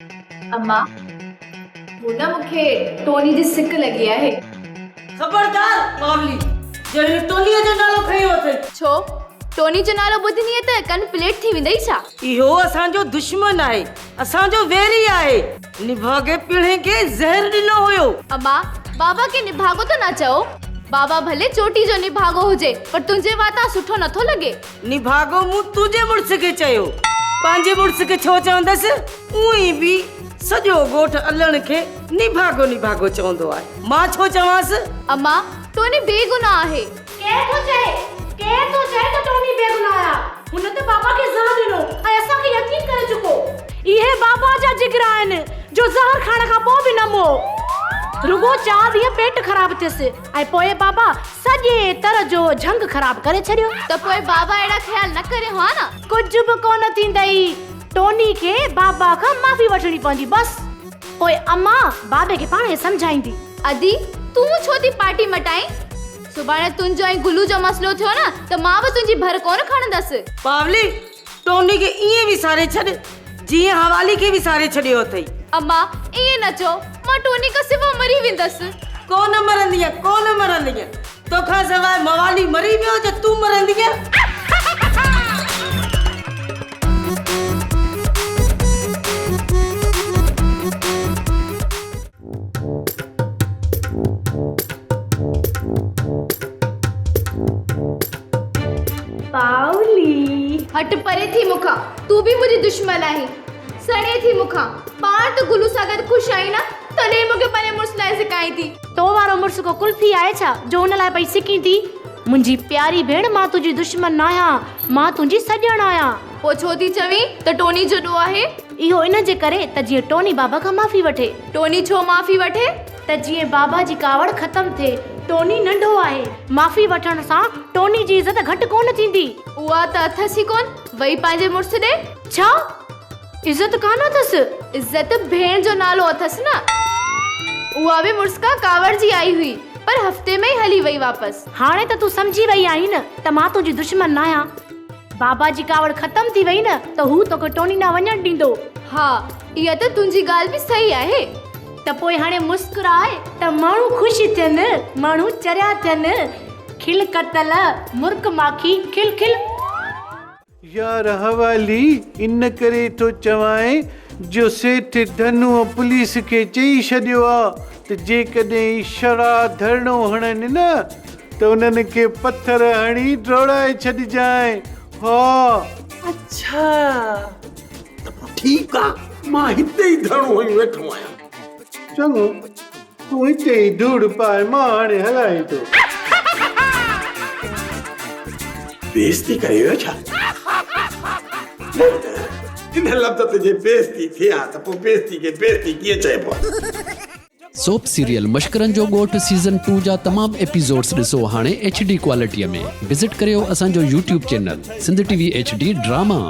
अम्मा मुन्ना मूंखे टोनी जी सिक लगी है। खबरदार मामली जहिड़ी टोनीअ जो नालो खयो अथई। छो टोनी जो नालो ॿुधंदीअ त कन प्लेट थी वेंदई छा? इहो असांजो दुश्मन आहे, असांजो वेरी आहे। निभागे पीढ़े के ज़हर ॾिनो हुयो। अम्मा बाबा के निभागो तो ना चओ। बाबा भले चोटी जो निभागो हुजे पर तुंहिंजे वाता सुठो नथो लगे। निभागो मूं तुंहिंजे मुड़स के चयो, पंहिंजे मुड़स के छो चवंदसि? उही बि सॼो ॻोठ अलण खे निभागो निभागो चवंदो आहे, मां छो चवांसि? अम्मा टोनी बेगुनाह आहे। केर तो चए तो टोनी बेगुनाह आहे। हुन ते बाबा के ज़हर ॾिनो ऐं असां खे यकीन करे चुको। इहे बाबा जा जिगरा आहिनि जो ज़हर खाइण खां पोइ बि न मोह। रुगो 4 ॾींहं पेट ख़राब थियसि ऐं पोइ बाबा सॼे तर जो झंग ख़राब करे छॾियो। त पोइ बाबा अहिड़ा ख्याल न करे हा न? कुझु बि कोन थींदई। टोनी खे बाबा खां माफ़ी वठणी पवंदी बस। पोइ अम्मा बाबे खे पाणे सम्झाईंदी। अदी तूं छो थी पार्टी मटाई? सुभाणे तुंहिंजो ऐं गुलू जो मसलो थियो न त मां बि तुंहिंजी भर कोन खणंदसि। पावली टोनी के ईअं विसारे छॾ जीअं हवाली खे विसारे छॾियो अथई। अम्मा ईअं न चओ, मां टोनी खां सिवा मरी वेंदसि। कोन मरंदीअ तोखां सवाइ मवाली मरी वियो जो तूं मरंदीअ? पावली हट परे थी मूंखां, तूं बि मुंहिंजी दुश्मन आहीं। सड़े थी मूंखां, पाण त गुलू सां गॾु ख़ुशि आई न, तॾहिं मूंखे पंहिंजे मुड़ुस लाइ सिकाई थी। तो वारो मुड़ुस को कुल्फी आहे छा जो हुन लाइ पई सिकी थी? मुंहिंजी प्यारी भेण, मां तुंहिंजी दुश्मन न आहियां, मां तुंहिंजी सॼण आहियां। पोइ छो थी चवीं त टोनी जो ॾोह आहे? इहो इन जे करे त जीअं टोनी बाबा खां माफ़ी वठे। टोनी छो माफ़ी वठे? त जीअं बाबा जी कावड़ ख़तम थिए। टोनी नंढो आहे, माफ़ी वठण सां टोनी जी इज़त घटि कोन थींदी। उहा त अथसि ई कोन, वई पंहिंजे मुड़ुस ॾे। छा इज़त कान अथसि? इज़त भेण जो नालो अथसि न। उहा बि मुड़ुस खां कावड़ जी आई हुई पर हफ़्ते में ई हली वई वापस। हाणे त तूं सम्झी वई आहीं न त मां तुंहिंजी दुश्मन न आहियां। बाबा जी कावड़ ख़तम थी वई न त हू तोखे टोनी न वञण ॾींदो। हा इहा त तुंहिंजी ॻाल्हि बि सही आहे। त पोइ हाणे मुस्कुराए त माण्हू ख़ुशि थियनि, माण्हू चरिया थियनि। खिल कतल मुर्क माखी खिल खिल। यार हवाली इन करे तो चवाएं जो सेठ धनु पुलिस खे चई छॾियो आहे त जेकॾहिं शराब धरणो हणनि न त उन्हनि खे पत्थर हणी ड्रोड़ाए छॾिजांइ। हा अच्छा ठीक आ, मां हिते ई धरणो हई वेठो आहियां। चङो तूं हिते ई धूड़ पाए, मां हाणे हलाए थो। बेइज्जती कयो छा? इन लफ़्ज़ ते जे बेइज्जती थिया त पोइ बेइज्जती खे बेइज्जती कीअं चइबो आहे? सोप सीरियल मश्करनि जो ॻोठ सीज़न 2 जा तमाम एपिसोड्स ॾिसो हाणे HD क्वालिटीअ में। विज़िट करियो असांजो YouTube channel Sindh TV HD drama.